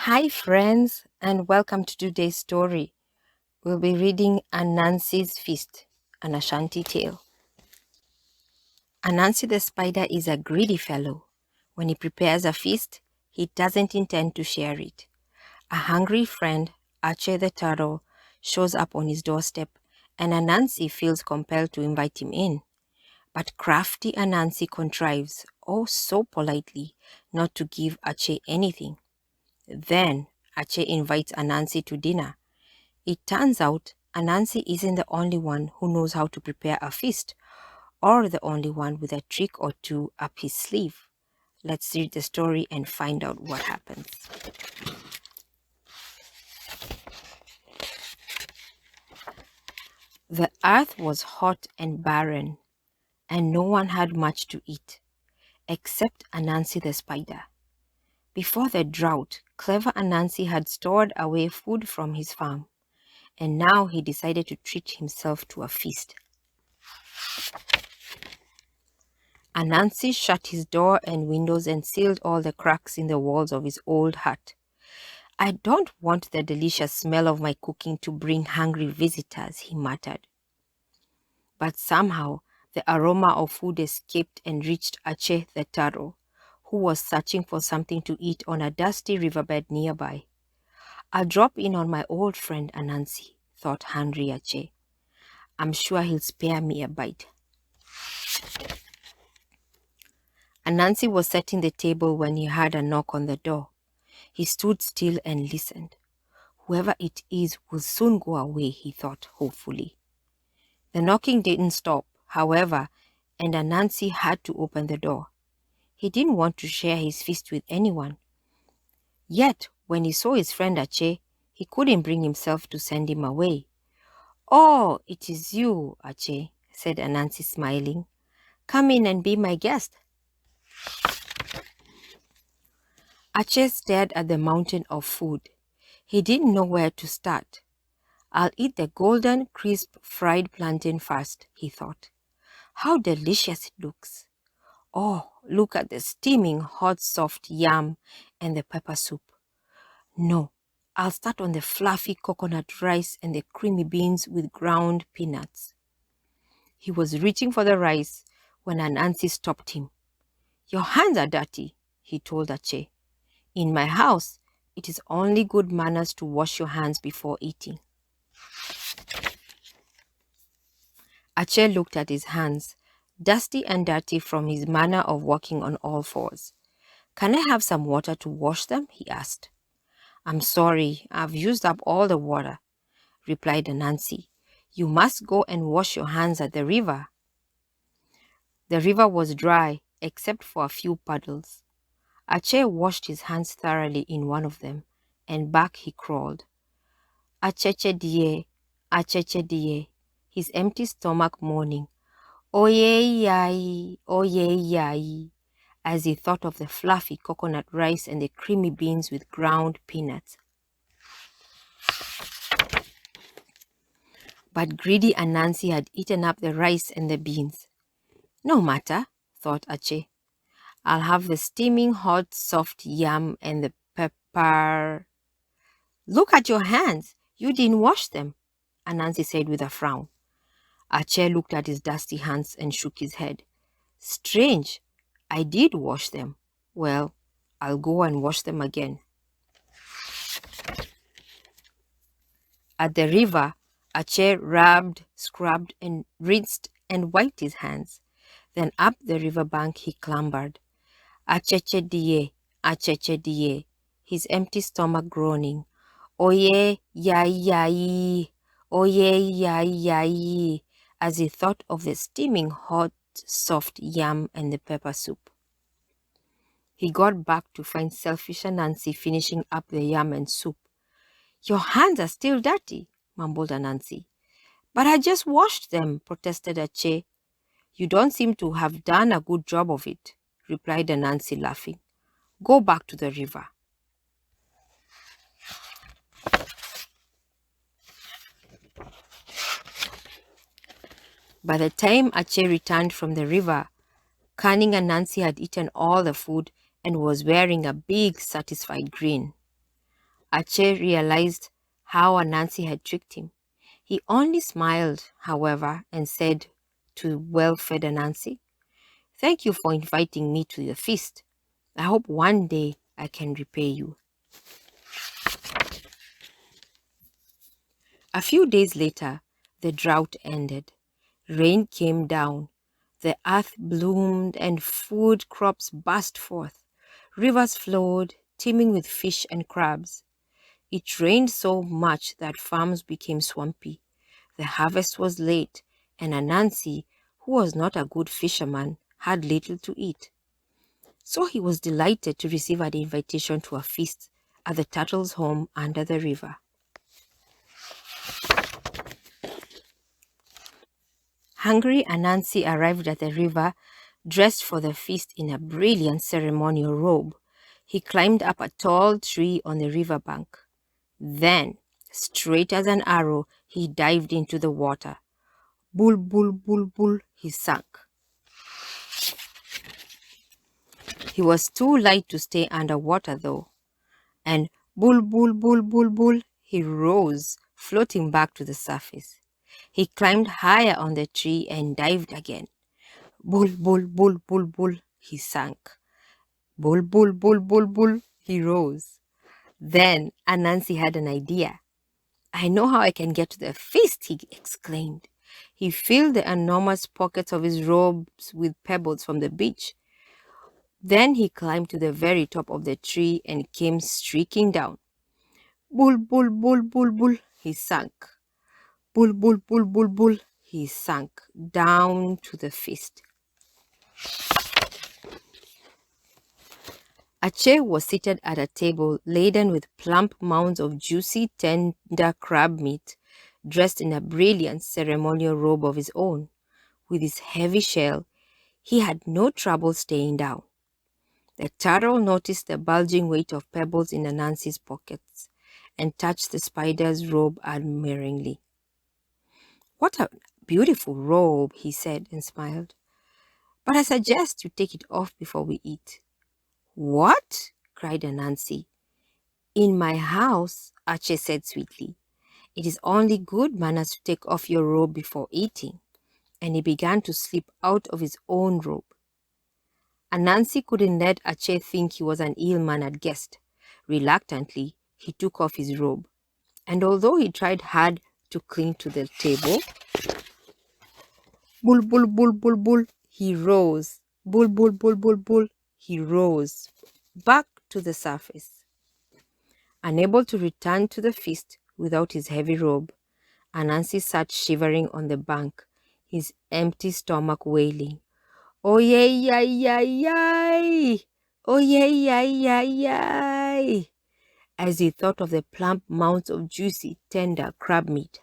Hi, friends, and welcome to today's story. We'll be reading Anansi's Feast, an Ashanti tale. Anansi the spider is a greedy fellow. When he prepares a feast, he doesn't intend to share it. A hungry friend, Ache the turtle, shows up on his doorstep, and Anansi feels compelled to invite him in. But crafty Anansi contrives, oh so politely, not to give Ache anything. Then Ache invites Anansi to dinner. It turns out Anansi isn't the only one who knows how to prepare a feast, or the only one with a trick or two up his sleeve. Let's read the story and find out what happens. The earth was hot and barren, and no one had much to eat, except Anansi the spider. Before the drought, clever Anansi had stored away food from his farm, and now he decided to treat himself to a feast. Anansi shut his door and windows and sealed all the cracks in the walls of his old hut. I don't want the delicious smell of my cooking to bring hungry visitors, he muttered. But somehow the aroma of food escaped and reached Ache the turtle, who was searching for something to eat on a dusty riverbed nearby. I'll drop in on my old friend Anansi, thought hungry Ache. I'm sure he'll spare me a bite. Anansi was setting the table when he heard a knock on the door. He stood still and listened. Whoever it is will soon go away, he thought hopefully. The knocking didn't stop, however, and Anansi had to open the door. He didn't want to share his feast with anyone. Yet, when he saw his friend Ache, he couldn't bring himself to send him away. "Oh, it is you, Ache," said Anansi, smiling. "Come in and be my guest." Ache stared at the mountain of food. He didn't know where to start. "I'll eat the golden, crisp, fried plantain first," he thought. "How delicious it looks. Oh, look at the steaming, hot, soft yam and the pepper soup. No, I'll start on the fluffy coconut rice and the creamy beans with ground peanuts." He was reaching for the rice when Anansi stopped him. "Your hands are dirty," he told Ache. "In my house, it is only good manners to wash your hands before eating." Ache looked at his hands, dusty and dirty from his manner of walking on all fours. "Can I have some water to wash them?" he asked. "I'm sorry, I've used up all the water," replied Anansi. "You must go and wash your hands at the river." The river was dry, except for a few puddles. Ache washed his hands thoroughly in one of them, and back he crawled. Acheche die, his empty stomach moaning, "Oye yai," as he thought of the fluffy coconut rice and the creamy beans with ground peanuts. But greedy Anansi had eaten up the rice and the beans. "No matter," thought Ache. "I'll have the steaming hot soft yam and the pepper." "Look at your hands. You didn't wash them," Anansi said with a frown. Ache looked at his dusty hands and shook his head. "Strange. I did wash them. Well, I'll go and wash them again." At the river, Ache rubbed, scrubbed, and rinsed and wiped his hands. Then up the river bank he clambered. Acheche die, his empty stomach groaning. "Oye yai, oye yai," as he thought of the steaming hot, soft yam and the pepper soup. He got back to find selfish Anansi finishing up the yam and soup. "Your hands are still dirty," mumbled Anansi. "But I just washed them," protested Ache. "You don't seem to have done a good job of it," replied Anansi, laughing. "Go back to the river." By the time Ache returned from the river, cunning Anansi had eaten all the food and was wearing a big, satisfied grin. Ache realized how Anansi had tricked him. He only smiled, however, and said to well-fed Anansi, "Thank you for inviting me to your feast. I hope one day I can repay you." A few days later, the drought ended. Rain came down. The earth bloomed and food crops burst forth. Rivers flowed, teeming with fish and crabs. It rained so much that farms became swampy. The harvest was late, and Anansi, who was not a good fisherman, had little to eat. So he was delighted to receive an invitation to a feast at the turtle's home under the river. Hungry Anansi arrived at the river, dressed for the feast in a brilliant ceremonial robe. He climbed up a tall tree on the river bank. Then, straight as an arrow, he dived into the water. Bull, bull, bull, bull, he sank. He was too light to stay underwater though. And bull, bull, bull, bull, bull, he rose, floating back to the surface. He climbed higher on the tree and dived again. Bull, bull, bull, bull, bull, he sank. Bull, bull, bull, bull, bull, he rose. Then Anansi had an idea. "I know how I can get to the feast," he exclaimed. He filled the enormous pockets of his robes with pebbles from the beach. Then he climbed to the very top of the tree and came streaking down. Bull, bull, bull, bull, bull, he sank. Bull, bull, bull, bull, bull, he sank down to the feast. Ache was seated at a table laden with plump mounds of juicy, tender crab meat, dressed in a brilliant ceremonial robe of his own. With his heavy shell, he had no trouble staying down. The turtle noticed the bulging weight of pebbles in Anansi's pockets and touched the spider's robe admiringly. "What a beautiful robe," he said and smiled. "But I suggest you take it off before we eat." "What?" cried Anansi. "In my house," Ache said sweetly, "it is only good manners to take off your robe before eating." And he began to slip out of his own robe. Anansi couldn't let Ache think he was an ill-mannered guest. Reluctantly, he took off his robe, and although he tried hard to cling to the table, bull, bull, bull, bull, bull, he rose. Bull, bull, bull, bull, bull, he rose back to the surface. Unable to return to the feast without his heavy robe, Anansi sat shivering on the bank, his empty stomach wailing, "Oh yay, yay, yay, yay! Oh yay, yay, yay, yay!" as he thought of the plump mounds of juicy, tender crab meat.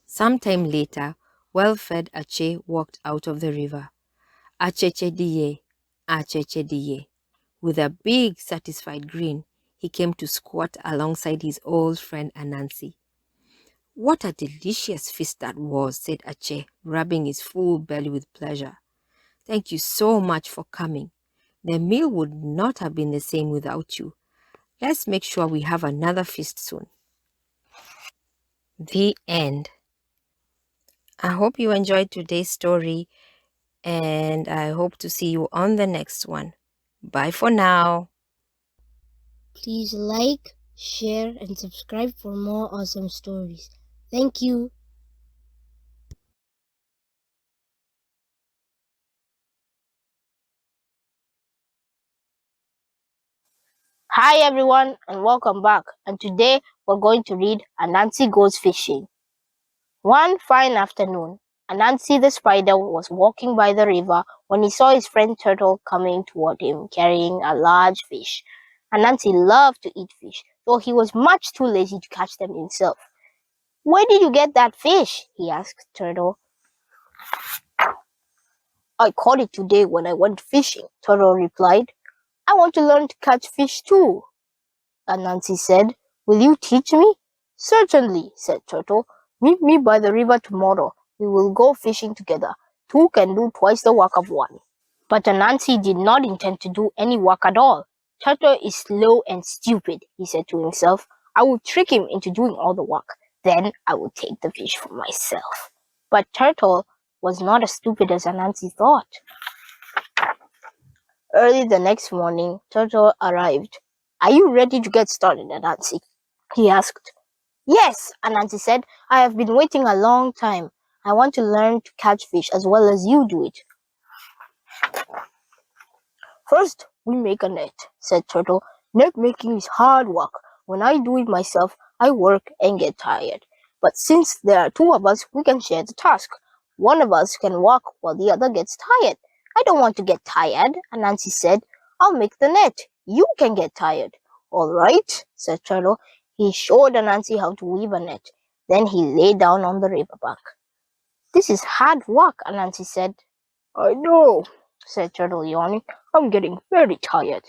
Sometime later, well-fed Ache walked out of the river. "Acheche diye, acheche diye." With a big, satisfied grin, he came to squat alongside his old friend Anansi. "What a delicious feast that was," said Ache, rubbing his full belly with pleasure. "Thank you so much for coming. The meal would not have been the same without you. Let's make sure we have another feast soon." The end. I hope you enjoyed today's story, and I hope to see you on the next one. Bye for now. Please like, share, and subscribe for more awesome stories. Thank you. Hi everyone and welcome back. And today we're going to read Anansi Goes Fishing. One fine afternoon, Anansi the spider was walking by the river when he saw his friend Turtle coming toward him carrying a large fish. Anansi loved to eat fish, though he was much too lazy to catch them himself. "Where did you get that fish?" he asked Turtle. "I caught it today when I went fishing," Turtle replied. "I want to learn to catch fish too," Anansi said. "Will you teach me?" "Certainly," said Turtle. "Meet me by the river tomorrow. We will go fishing together. Two can do twice the work of one." But Anansi did not intend to do any work at all. Turtle is slow and stupid, he said to himself. I will trick him into doing all the work. Then I will take the fish for myself. But Turtle was not as stupid as Anansi thought. Early the next morning, Turtle arrived. Are you ready to get started, Anansi? He asked. Yes, Anansi said. I have been waiting a long time. I want to learn to catch fish as well as you do it. First, we make a net, said Turtle. Net making is hard work. When I do it myself, I work and get tired. But since there are two of us, we can share the task. One of us can work while the other gets tired. I don't want to get tired, Anansi said. I'll make the net. You can get tired. All right, said Turtle. He showed Anansi how to weave a net. Then he lay down on the riverbank. This is hard work, Anansi said. I know, said Turtle, yawning. I'm getting very tired.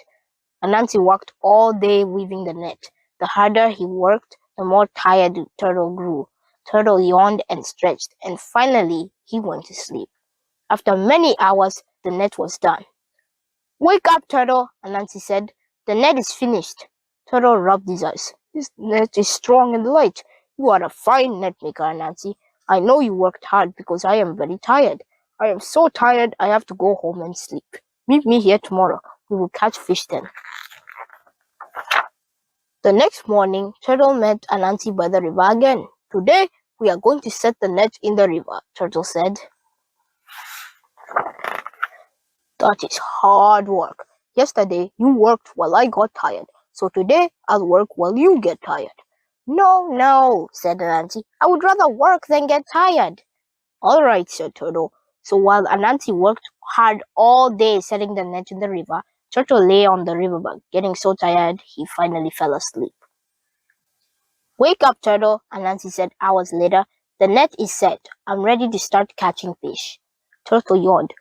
Anansi worked all day weaving the net. The harder he worked, the more tired Turtle grew. Turtle yawned and stretched, and finally he went to sleep. After many hours, the net was done. Wake up, Turtle, Anansi said. The net is finished. Turtle rubbed his eyes. This net is strong and light. You are a fine net maker, Anansi. I know you worked hard because I am very tired. I am so tired I have to go home and sleep. Meet me here tomorrow. We will catch fish then. The next morning, Turtle met Anansi by the river again. Today, we are going to set the net in the river, Turtle said. That is hard work. Yesterday, you worked while I got tired. So today, I'll work while you get tired. No, said Anansi. I would rather work than get tired. All right, said Turtle. So while Anansi worked hard all day setting the net in the river, Turtle lay on the riverbank, getting so tired he finally fell asleep. Wake up, Turtle, Anansi said hours later. The net is set. I'm ready to start catching fish. Turtle yawned.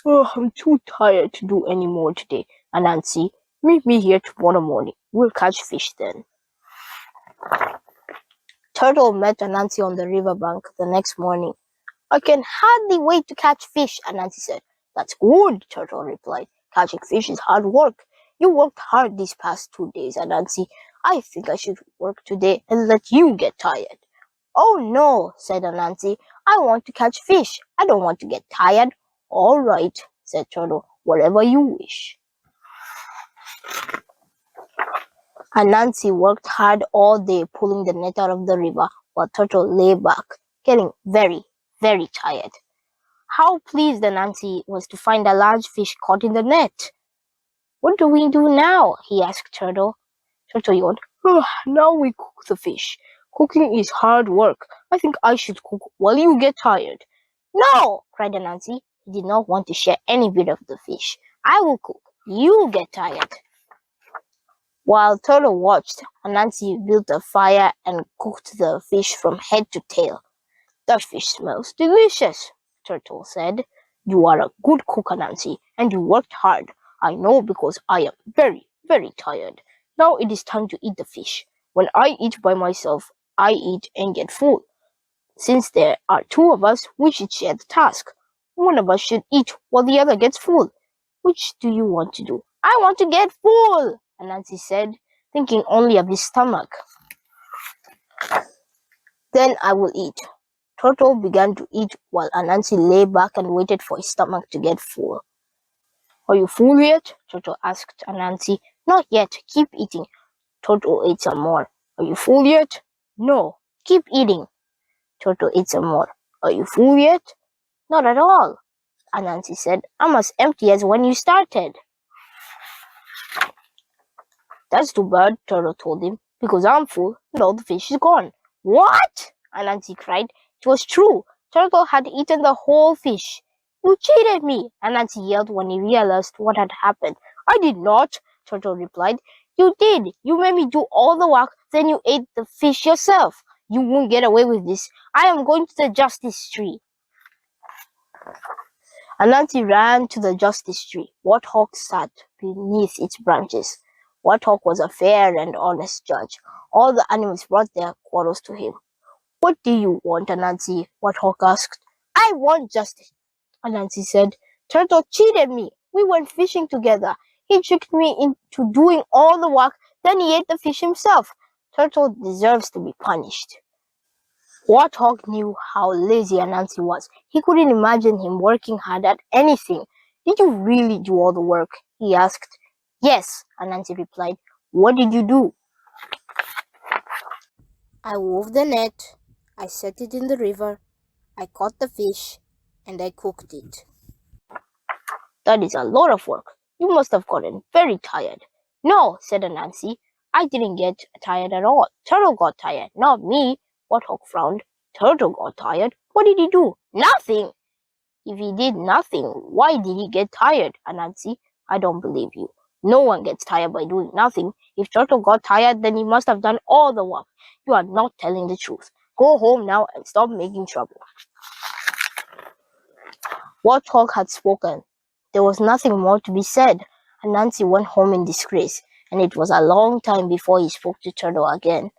Oh, I'm too tired to do any more today, Anansi. Meet me here tomorrow morning. We'll catch fish then. Turtle met Anansi on the riverbank the next morning. I can hardly wait to catch fish, Anansi said. That's good, Turtle replied. Catching fish is hard work. You worked hard these past 2 days, Anansi. I think I should work today and let you get tired. Oh no, said Anansi. I want to catch fish. I don't want to get tired. All right, said Turtle. Whatever you wish. Anansi worked hard all day pulling the net out of the river while Turtle lay back, getting very, very tired. How pleased Anansi was to find a large fish caught in the net. What do we do now? He asked Turtle. Turtle yawned. Now we cook the fish. Cooking is hard work. I think I should cook while you get tired. No, cried Anansi. He did not want to share any bit of the fish. I will cook. You get tired. While Turtle watched, Anansi built a fire and cooked the fish from head to tail. That fish smells delicious, Turtle said. You are a good cook, Anansi, and you worked hard. I know because I am very, very tired. Now it is time to eat the fish. When I eat by myself, I eat and get full. Since there are two of us, we should share the task. One of us should eat while the other gets full. Which do you want to do? I want to get full, Anansi said, thinking only of his stomach. Then I will eat. Turtle began to eat while Anansi lay back and waited for his stomach to get full. Are you full yet? Turtle asked Anansi. Not yet. Keep eating. Turtle ate some more. Are you full yet? No. Keep eating. Turtle ate some more. Are you full yet? Not at all, Anansi said. I'm as empty as when you started. That's too bad, Turtle told him, because I'm full and all the fish is gone. What? Anansi cried. It was true. Turtle had eaten the whole fish. You cheated me, Anansi yelled when he realized what had happened. I did not, Turtle replied. You did. You made me do all the work, then you ate the fish yourself. You won't get away with this. I am going to the justice tree. Anansi ran to the justice tree. Warthog sat beneath its branches. Warthog was a fair and honest judge. All the animals brought their quarrels to him. What do you want, Anansi? Warthog asked. I want justice, Anansi said. Turtle cheated me. We went fishing together. He tricked me into doing all the work, then he ate the fish himself. Turtle deserves to be punished. Warthog knew how lazy Anansi was. He couldn't imagine him working hard at anything. Did you really do all the work? He asked. Yes, Anansi replied. What did you do? I wove the net, I set it in the river, I caught the fish, and I cooked it. That is a lot of work. You must have gotten very tired. No, said Anansi. I didn't get tired at all. Turtle got tired, not me. Warthog frowned. Turtle got tired. What did he do? Nothing. If he did nothing, why did he get tired, Anansi? I don't believe you. No one gets tired by doing nothing. If Turtle got tired, then he must have done all the work. You are not telling the truth. Go home now and stop making trouble. Warthog had spoken. There was nothing more to be said. Anansi went home in disgrace, and it was a long time before he spoke to Turtle again.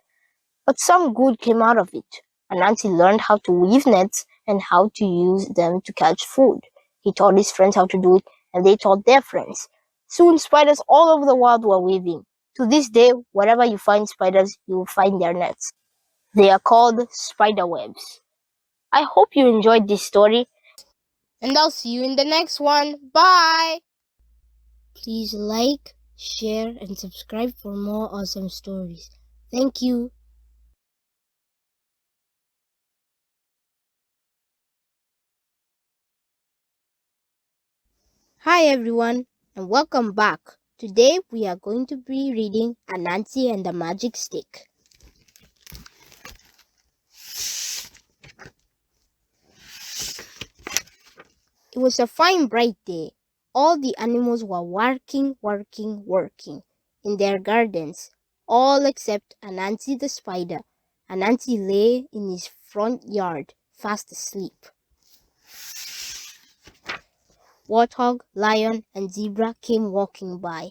But some good came out of it. Anansi learned how to weave nets and how to use them to catch food. He taught his friends how to do it, and they taught their friends. Soon spiders all over the world were weaving. To this day, wherever you find spiders, you will find their nets. They are called spider webs. I hope you enjoyed this story, and I'll see you in the next one. Bye! Please like, share, and subscribe for more awesome stories. Thank you. Hi everyone, and welcome back. Today we are going to be reading Anansi and the Magic Stick. It was a fine bright day. All the animals were working in their gardens, all except Anansi the spider. Anansi lay in his front yard, fast asleep. Warthog, lion, and zebra came walking by.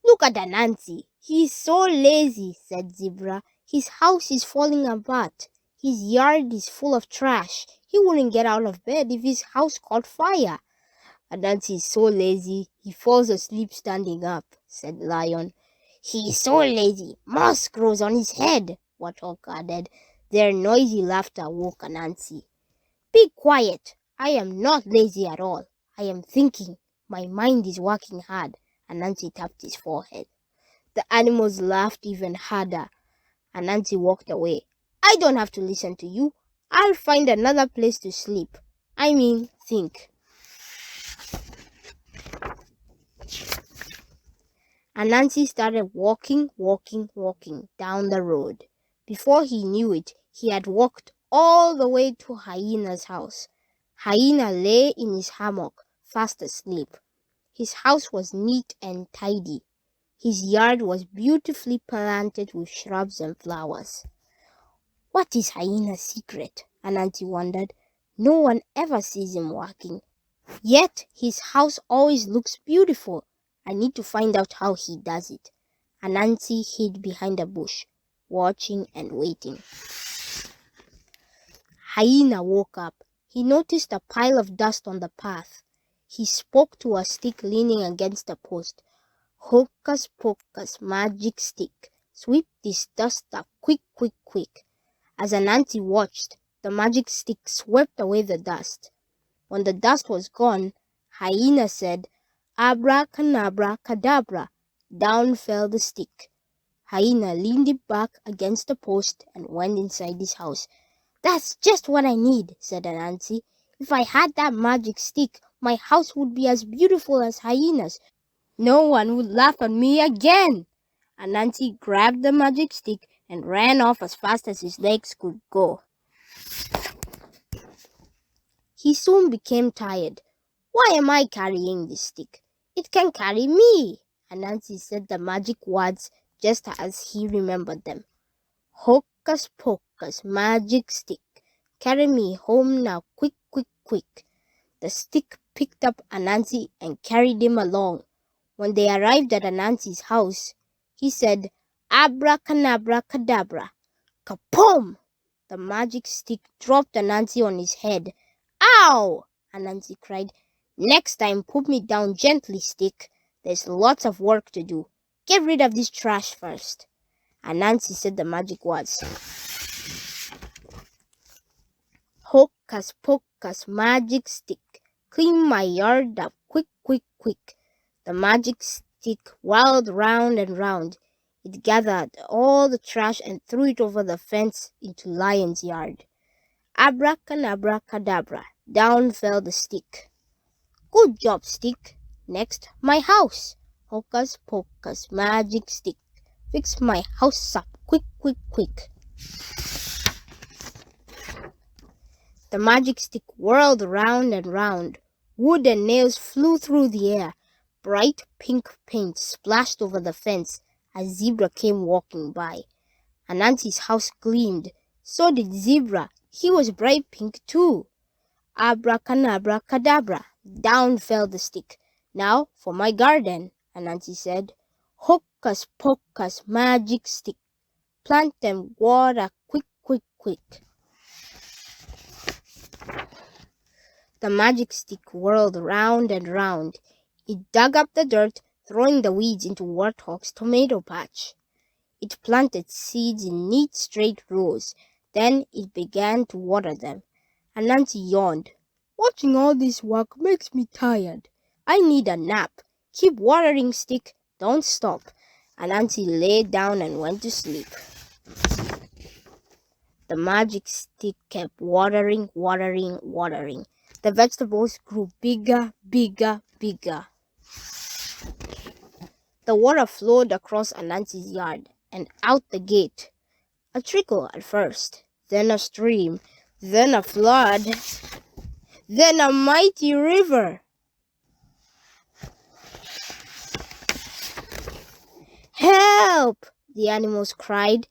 Look at Anansi. He's so lazy, said Zebra. His house is falling apart. His yard is full of trash. He wouldn't get out of bed if his house caught fire. Anansi is so lazy, he falls asleep standing up, said Lion. He is so lazy, moss grows on his head, Warthog added. Their noisy laughter woke Anansi. Be quiet. I am not lazy at all. I am thinking. My mind is working hard. Anansi tapped his forehead. The animals laughed even harder. Anansi walked away. I don't have to listen to you. I'll find another place to sleep. I mean, think. Anansi started walking down the road. Before he knew it, he had walked all the way to Hyena's house. Hyena lay in his hammock, fast asleep. His house was neat and tidy. His yard was beautifully planted with shrubs and flowers. What is Hyena's secret? Anansi wondered. No one ever sees him working. Yet his house always looks beautiful. I need to find out how he does it. Anansi hid behind a bush, watching and waiting. Hyena woke up. He noticed a pile of dust on the path. He spoke to a stick leaning against a post. Hocus pocus, magic stick. Sweep this dust up, quick, quick, quick. As Anansi watched, the magic stick swept away the dust. When the dust was gone, Hyena said, Abracadabra, cadabra. Down fell the stick. Hyena leaned it back against the post and went inside his house. That's just what I need, said Anansi. If I had that magic stick, my house would be as beautiful as Hyena's. No one would laugh at me again. Anansi grabbed the magic stick and ran off as fast as his legs could go. He soon became tired. Why am I carrying this stick? It can carry me. Anansi said the magic words just as he remembered them. Hocus pocus, magic stick. Carry me home now, quick, quick, quick. The stick picked up Anansi and carried him along. When they arrived at Anansi's house, he said, Abracadabra, cadabra. Kapoom! The magic stick dropped Anansi on his head. Ow! Anansi cried. Next time, put me down gently, stick. There's lots of work to do. Get rid of this trash first." Anansi said the magic words. "Hocus pocus magic stick, clean my yard up quick, quick, quick." The magic stick whirled round and round. It gathered all the trash and threw it over the fence into Lion's yard. Abracadabra cadabra, down fell the stick. "Good job, stick. Next, my house. Hocus pocus magic stick, fix my house up quick, quick, quick." The magic stick whirled round and round. Wood and nails flew through the air. Bright pink paint splashed over the fence. A zebra came walking by. Anansi's house gleamed. So did Zebra. He was bright pink too. Abracadabra cadabra, down fell the stick. "Now for my garden," Anansi said. "Hocus pocus magic stick, plant and water quick, quick, quick." The magic stick whirled round and round. It dug up the dirt, throwing the weeds into Warthog's tomato patch. It planted seeds in neat straight rows. Then it began to water them. Anansi yawned. "Watching all this work makes me tired. I need a nap. Keep watering, stick. Don't stop." Anansi lay down and went to sleep. The magic stick kept watering, watering, watering. The vegetables grew bigger, bigger, bigger. The water flowed across Anansi's yard and out the gate. A trickle at first, then a stream, then a flood, then a mighty river. "Help!" the animals cried.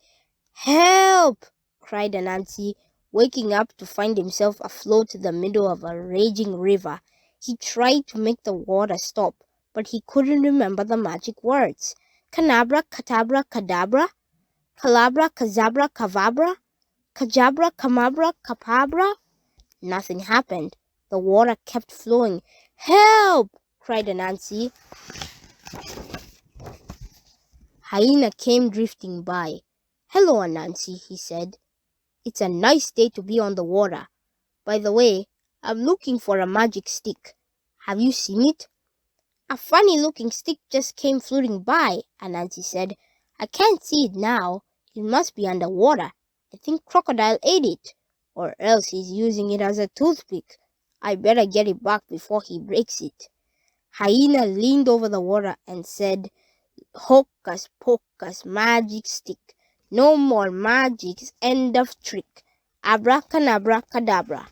"Help!" cried Anansi, waking up to find himself afloat in the middle of a raging river. He tried to make the water stop, but he couldn't remember the magic words. Canabra, catabra, cadabra, calabra, kazabra, kavabra, kajabra, kamabra, kapabra. Nothing happened. The water kept flowing. "Help!" cried Anansi. Hyena came drifting by. "Hello, Anansi," he said. "It's a nice day to be on the water. By the way, I'm looking for a magic stick. Have you seen it?" "A funny-looking stick just came floating by," Anansi said. "I can't see it now. It must be underwater. I think Crocodile ate it, or else he's using it as a toothpick. I better get it back before he breaks it." Hyena leaned over the water and said, "Hocus pocus magic stick. No more magic, end of trick. Abracadabra cadabra."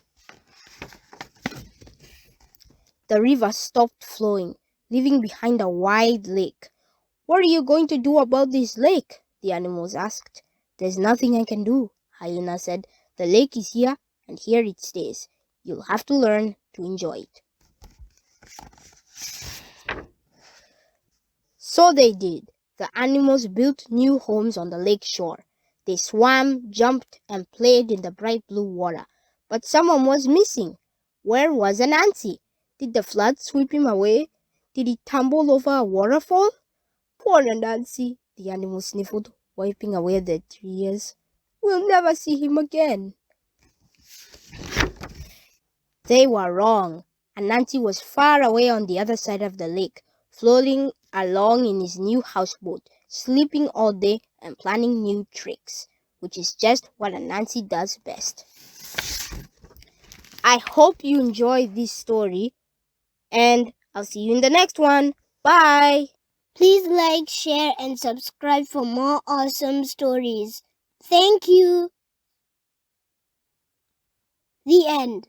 The river stopped flowing, leaving behind a wide lake. "What are you going to do about this lake?" the animals asked. "There's nothing I can do," Hyena said. "The lake is here, and here it stays. You'll have to learn to enjoy it." So they did. The animals built new homes on the lake shore. They swam, jumped, and played in the bright blue water. But someone was missing. Where was Anansi? Did the flood sweep him away? Did he tumble over a waterfall? "Poor Anansi," the animals sniffled, wiping away their tears. "We'll never see him again." They were wrong. Anansi was far away on the other side of the lake, floating along in his new houseboat, sleeping all day and planning new tricks, which is just what Anansi does best. I hope you enjoyed this story, and I'll see you in the next one. Bye! Please like, share, and subscribe for more awesome stories. Thank you! The end.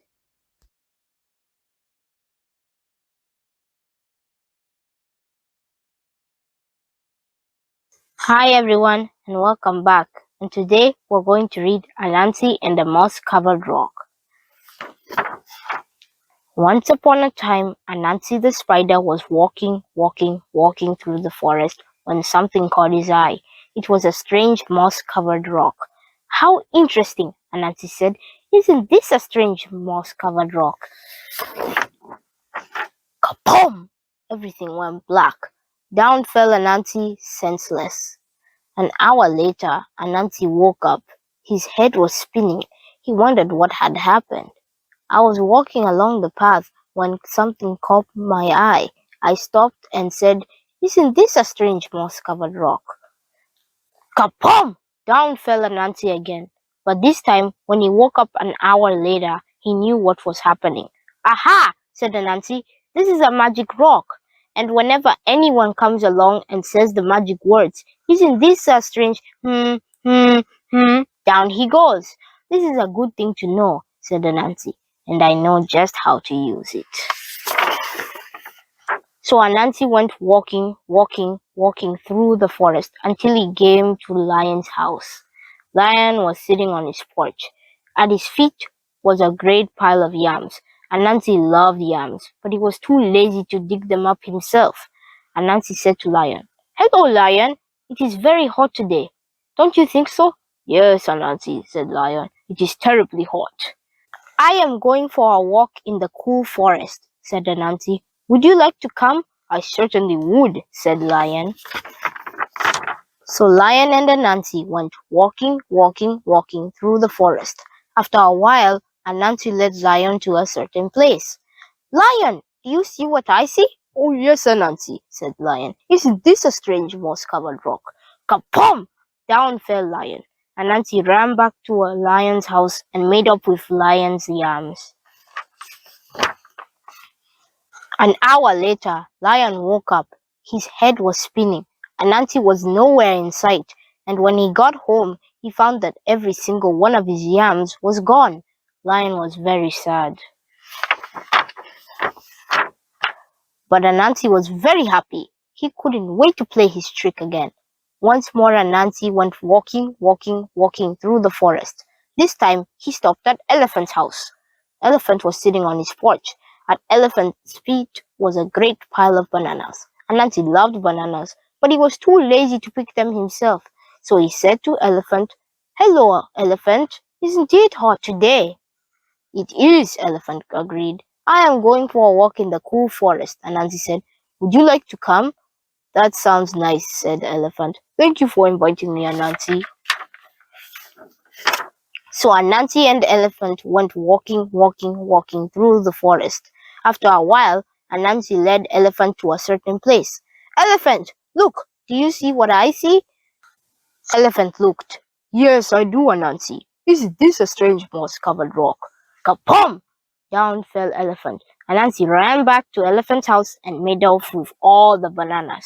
Hi everyone and welcome back. And today we're going to read Anansi and the Moss-Covered Rock. Once upon a time, Anansi the spider was walking through the forest when something caught his eye. It was a strange moss-covered rock. "How interesting," Anansi said. "Isn't this a strange moss-covered rock?" Kapom! Everything went black. Down fell Anansi senseless. An hour later, Anansi woke up. His head was spinning. He wondered what had happened. I was walking along the path when something caught my eye. I stopped and said, "Isn't this a strange moss-covered rock?" Kapom! Down fell Anansi again. But this time, when he woke up an hour later, he knew what was happening. "Aha!" said Anansi. "This is a magic rock. And whenever anyone comes along and says the magic words, 'Isn't this a strange hmm, down he goes." "This is a good thing to know," said Anansi, "and I know just how to use it." So Anansi went walking through the forest until he came to Lion's house. Lion was sitting on his porch. At his feet was a great pile of yams. Anansi loved yams, but he was too lazy to dig them up himself. Anansi said to Lion, "Hello, Lion. It is very hot today. Don't you think so?" "Yes, Anansi," said Lion. "It is terribly hot." "I am going for a walk in the cool forest," said Anansi. "Would you like to come?" "I certainly would," said Lion. So Lion and Anansi went walking through the forest. After a while, Anansi led Lion to a certain place. "Lion, do you see what I see?" "Oh, yes, Anansi," said Lion. "Isn't this a strange moss-covered rock?" Kapom! Down fell Lion. Anansi ran back to a lion's house and made up with Lion's yams. An hour later, Lion woke up. His head was spinning. Anansi was nowhere in sight, and when he got home, he found that every single one of his yams was gone. Lion was very sad. But Anansi was very happy. He couldn't wait to play his trick again. Once more Anansi went walking through the forest. This time he stopped at Elephant's house. Elephant was sitting on his porch. At Elephant's feet was a great pile of bananas. Anansi loved bananas, but he was too lazy to pick them himself. So he said to Elephant, "Hello, Elephant. Isn't it hot today?" "It is," Elephant agreed. "I am going for a walk in the cool forest," Anansi said. "Would you like to come?" "That sounds nice," said Elephant. "Thank you for inviting me, Anansi." So Anansi and Elephant went walking through the forest. After a while, Anansi led Elephant to a certain place. "Elephant, look, do you see what I see?" Elephant looked. "Yes, I do, Anansi. Is this a strange moss-covered rock?" Kapom! Down fell Elephant. Anansi ran back to Elephant's house and made off with all the bananas.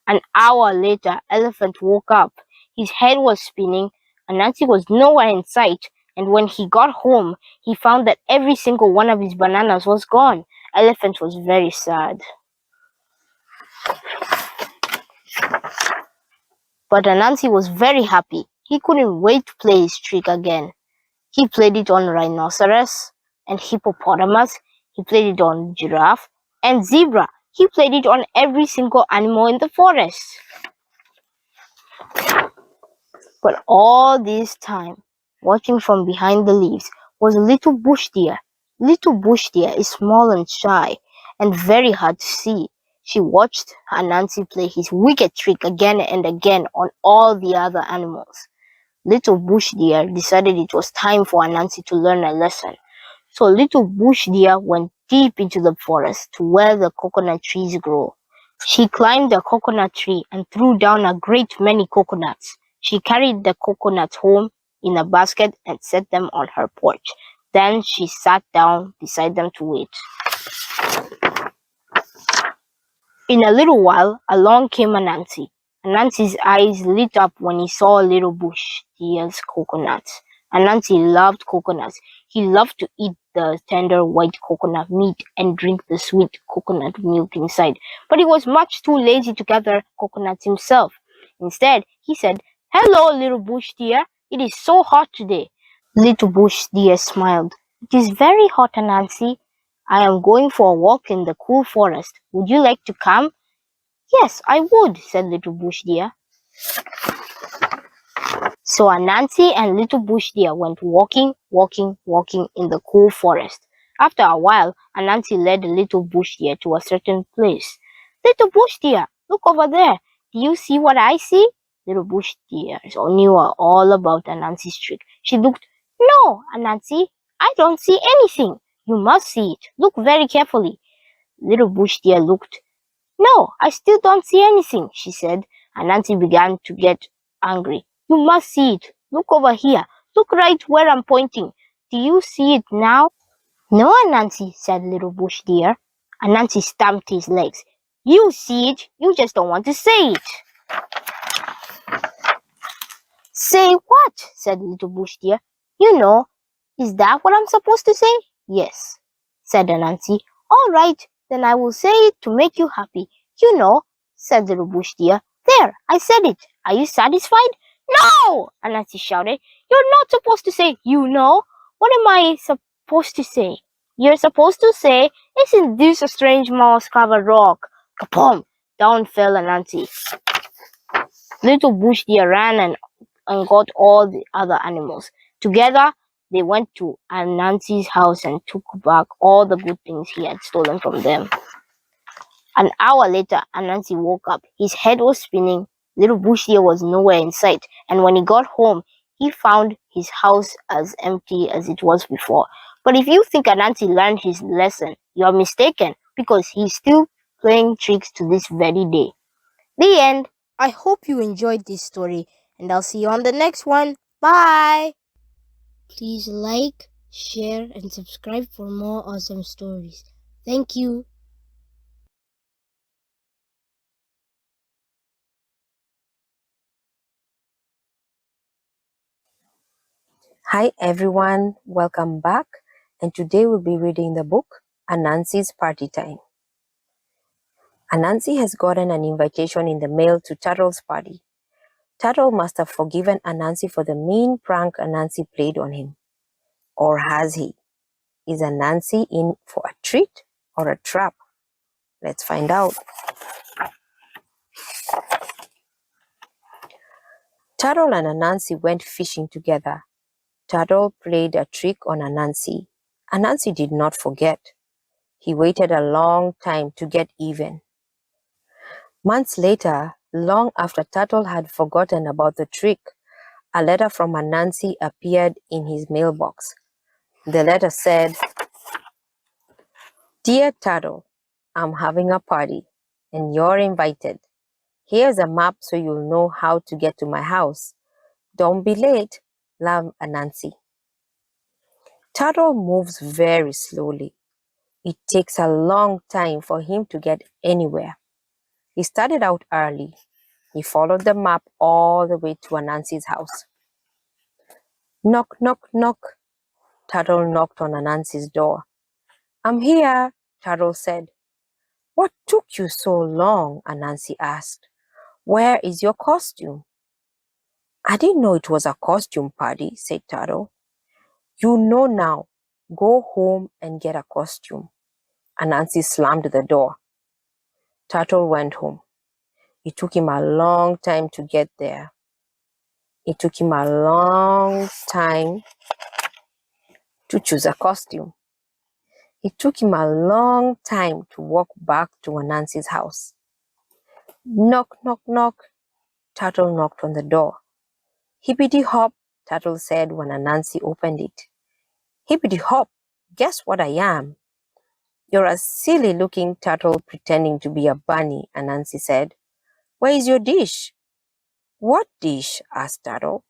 An hour later, Elephant woke up. His head was spinning. Anansi was nowhere in sight, and when he got home, he found that every single one of his bananas was gone. Elephant was very sad. But Anansi was very happy. He couldn't wait to play his trick again. He played it on rhinoceros and hippopotamus. He played it on giraffe and zebra. He played it on every single animal in the forest. But all this time, watching from behind the leaves, was a little bush deer. Little bush deer is small and shy, and very hard to see. She watched Anansi play his wicked trick again and again on all the other animals. Little bush deer decided it was time for Anansi to learn a lesson. So Little bush deer went deep into the forest to where the coconut trees grow. She climbed the coconut tree and threw down a great many coconuts. She carried the coconuts home in a basket and set them on her porch. Then she sat down beside them to wait. In a little while, along came Anansi. Anansi's eyes lit up when he saw Little bush deer's coconuts. Anansi loved coconuts. He loved to eat the tender white coconut meat and drink the sweet coconut milk inside. But he was much too lazy to gather coconuts himself. Instead, he said, "Hello, Little bush deer. It is so hot today." Little bush deer smiled. "It is very hot, Anansi. I am going for a walk in the cool forest. Would you like to come?" "Yes, I would," said Little bush deer. So Anansi and Little bush deer went walking in the cool forest. After a while, Anansi led Little bush deer to a certain place. Little bush deer, look over there. Do you see what I see? Little bush deer knew all about Anansi's trick. She looked. No, Anansi, I don't see anything. You must see it. Look very carefully. Little bush deer looked. No, I still don't see anything, she said. Anansi began to get angry. You must see it. Look over here. Look right where I'm pointing. Do you see it now? No, Anansi, said Little Bush Deer. Anansi stamped his legs. You see it. You just don't want to say it. Say what? Said Little Bush Deer. You know. Is that what I'm supposed to say? Yes, said Anansi. All right, then I will say it to make you happy. You know, said Little Bush Deer. There, I said it. Are you satisfied? No! Anansi shouted. You're not supposed to say, you know. What am I supposed to say? You're supposed to say, isn't this a strange moss-covered rock? Kapom! Down fell Anansi. Little Bush Deer ran and got all the other animals. Together, they went to Anansi's house and took back all the good things he had stolen from them. An hour later, Anansi woke up. His head was spinning. Little Bush Deer was nowhere in sight, and when he got home, he found his house as empty as it was before. But if you think Anansi learned his lesson, you are mistaken, because he's still playing tricks to this very day. The end. I hope you enjoyed this story, and I'll see you on the next one. Bye! Please like, share, and subscribe for more awesome stories. Thank you. Hi everyone, welcome back. And today we'll be reading the book Anansi's Party Time. Anansi has gotten an invitation in the mail to Turtle's party. Turtle must have forgiven Anansi for the mean prank Anansi played on him. Or has he? Is Anansi in for a treat or a trap? Let's find out. Turtle and Anansi went fishing together. Turtle played a trick on Anansi. Anansi did not forget. He waited a long time to get even. Months later, long after Turtle had forgotten about the trick, a letter from Anansi appeared in his mailbox. The letter said, Dear Turtle, I'm having a party, and you're invited. Here's a map so you'll know how to get to my house. Don't be late. Love, Anansi. Turtle moves very slowly. It takes a long time for him to get anywhere. He started out early. He followed the map all the way to Anansi's house. Knock, knock, knock. Turtle knocked on Anansi's door. I'm here, Turtle said. What took you so long? Anansi asked. Where is your costume? I didn't know it was a costume party, said Turtle. You know now. Go home and get a costume. Anansi slammed the door. Turtle went home. It took him a long time to get there. It took him a long time to choose a costume. It took him a long time to walk back to Anansi's house. Knock, knock, knock. Turtle knocked on the door. Hippity hop, Turtle said when Anansi opened it. Hippity hop, guess what I am? You're a silly looking turtle pretending to be a bunny, Anansi said. Where is your dish? What dish? Asked Turtle.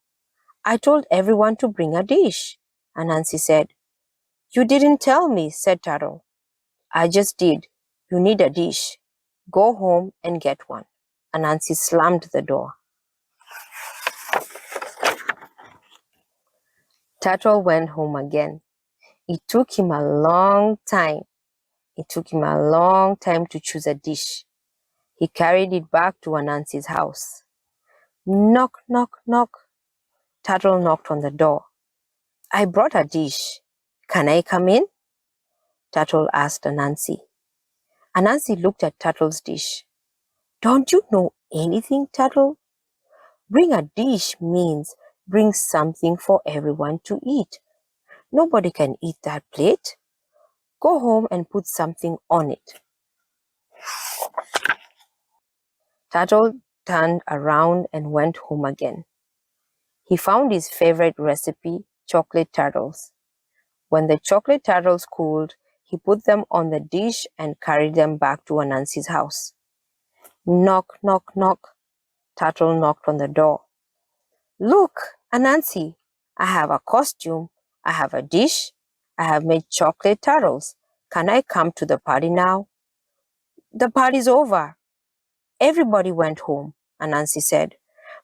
I told everyone to bring a dish, Anansi said. You didn't tell me, said Turtle. I just did. You need a dish. Go home and get one. Anansi slammed the door. Turtle went home again. It took him a long time. It took him a long time to choose a dish. He carried it back to Anansi's house. Knock, knock, knock. Turtle knocked on the door. I brought a dish. Can I come in? Turtle asked Anansi. Anansi looked at Turtle's dish. Don't you know anything, Turtle? Bring a dish means bring something for everyone to eat. Nobody can eat that plate. Go home and put something on it. Turtle turned around and went home again. He found his favorite recipe, chocolate turtles. When the chocolate turtles cooled, he put them on the dish and carried them back to Anansi's house. Knock, knock, knock. Turtle knocked on the door. Look, Anansi, I have a costume, I have a dish, I have made chocolate turtles. Can I come to the party now? The party's over. Everybody went home, Anansi said.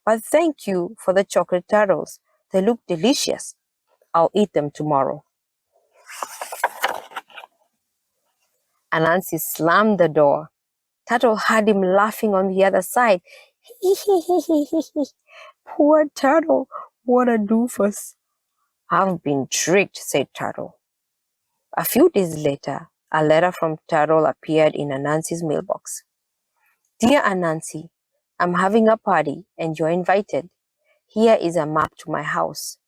But thank you for the chocolate turtles. They look delicious. I'll eat them tomorrow. Anansi slammed the door. Turtle heard him laughing on the other side. Poor Turtle, what a doofus. I've been tricked, said Turtle. A few days later, a letter from Turtle appeared in Anansi's mailbox. Dear Anansi, I'm having a party and you're invited. Here is a map to my house.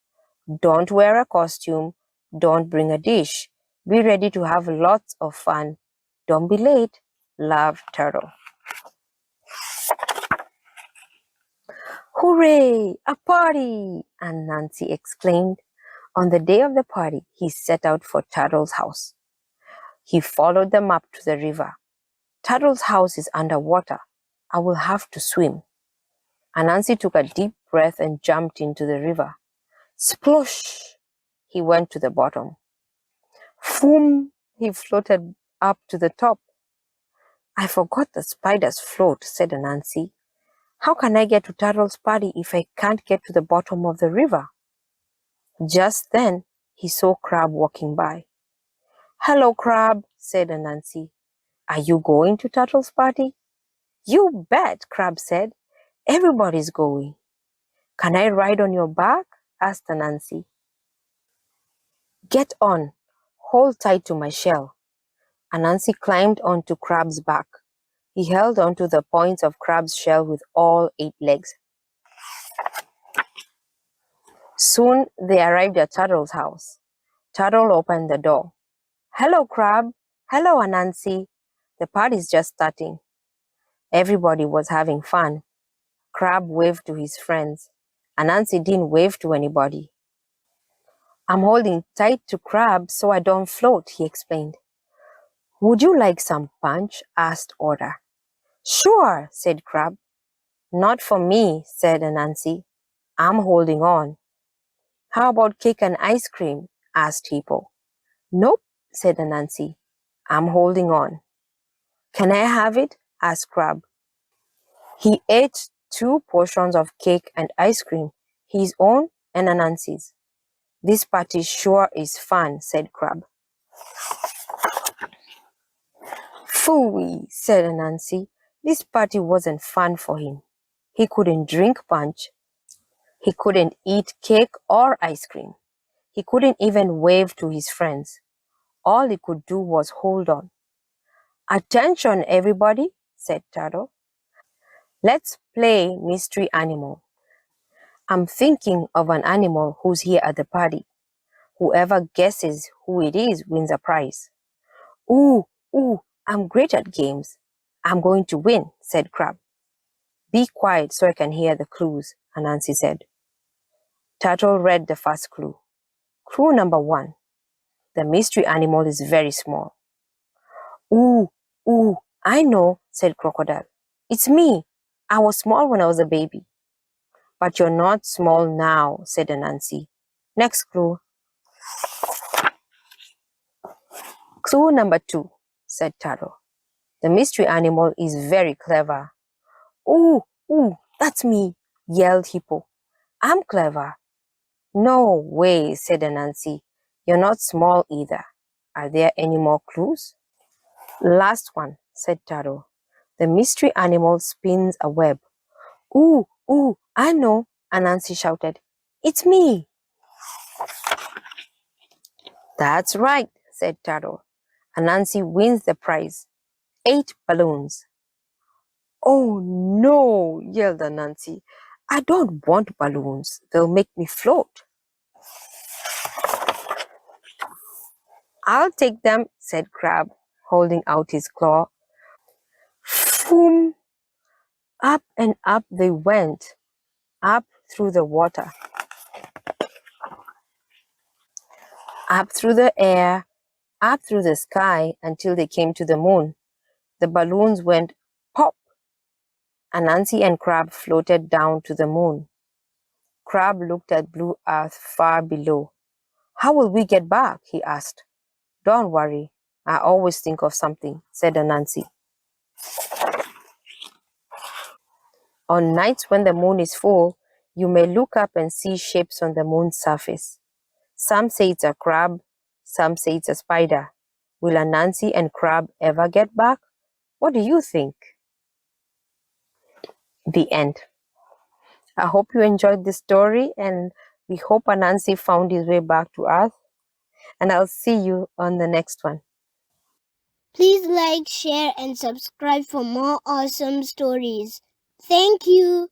Don't wear a costume. Don't bring a dish. Be ready to have lots of fun. Don't be late. Love, Turtle. Hooray! A party! Anansi exclaimed. On the day of the party, he set out for Turtle's house. He followed them up to the river. Turtle's house is underwater. I will have to swim. Anansi took a deep breath and jumped into the river. Splosh! He went to the bottom. Foom! He floated up to the top. I forgot the spiders float, said Anansi. How can I get to Turtle's party if I can't get to the bottom of the river? Just then, he saw Crab walking by. Hello, Crab, said Anansi. Are you going to Turtle's party? You bet, Crab said. Everybody's going. Can I ride on your back? Asked Anansi. Get on. Hold tight to my shell. Anansi climbed onto Crab's back. He held onto the points of Crab's shell with all 8 legs. Soon they arrived at Turtle's house. Turtle opened the door. Hello, Crab. Hello, Anansi. The party's just starting. Everybody was having fun. Crab waved to his friends. Anansi didn't wave to anybody. I'm holding tight to Crab so I don't float, he explained. Would you like some punch? Asked Otter. Sure, said Crab. Not for me, said Anansi. I'm holding on. How about cake and ice cream? Asked Hippo. Nope, said Anansi. I'm holding on. Can I have it? Asked Crab. He ate 2 portions of cake and ice cream, his own and Anansi's. This party sure is fun, said Crab. Phooey, said Anansi. This party wasn't fun for him. He couldn't drink punch. He couldn't eat cake or ice cream. He couldn't even wave to his friends. All he could do was hold on. Attention, everybody, said Turtle. Let's play mystery animal. I'm thinking of an animal who's here at the party. Whoever guesses who it is wins a prize. Ooh, I'm great at games. I'm going to win, said Crab. Be quiet so I can hear the clues, Anansi said. Turtle read the first clue. Clue number 1. The mystery animal is very small. Ooh, I know, said Crocodile. It's me. I was small when I was a baby. But you're not small now, said Anansi. Next clue. Clue number 2, said Turtle. The mystery animal is very clever. Ooh, that's me, yelled Hippo. I'm clever. No way, said Anansi. You're not small either. Are there any more clues? Last one, said Turtle. The mystery animal spins a web. Ooh, I know, Anansi shouted. It's me. That's right, said Turtle. Anansi wins the prize. 8 balloons. Oh no, yelled Anansi. I don't want balloons. They'll make me float. I'll take them, said Crab, holding out his claw. Phoom! Up and up they went, up through the water, up through the air, up through the sky until they came to the moon. The balloons went pop. Anansi and Crab floated down to the moon. Crab looked at blue earth far below. How will we get back? He asked. Don't worry. I always think of something, said Anansi. On nights when the moon is full, you may look up and see shapes on the moon's surface. Some say it's a crab, some say it's a spider. Will Anansi and Crab ever get back? What do you think? The end. I hope you enjoyed this story, and we hope Anansi found his way back to Earth. And I'll see you on the next one. Please like, share, and subscribe for more awesome stories. Thank you.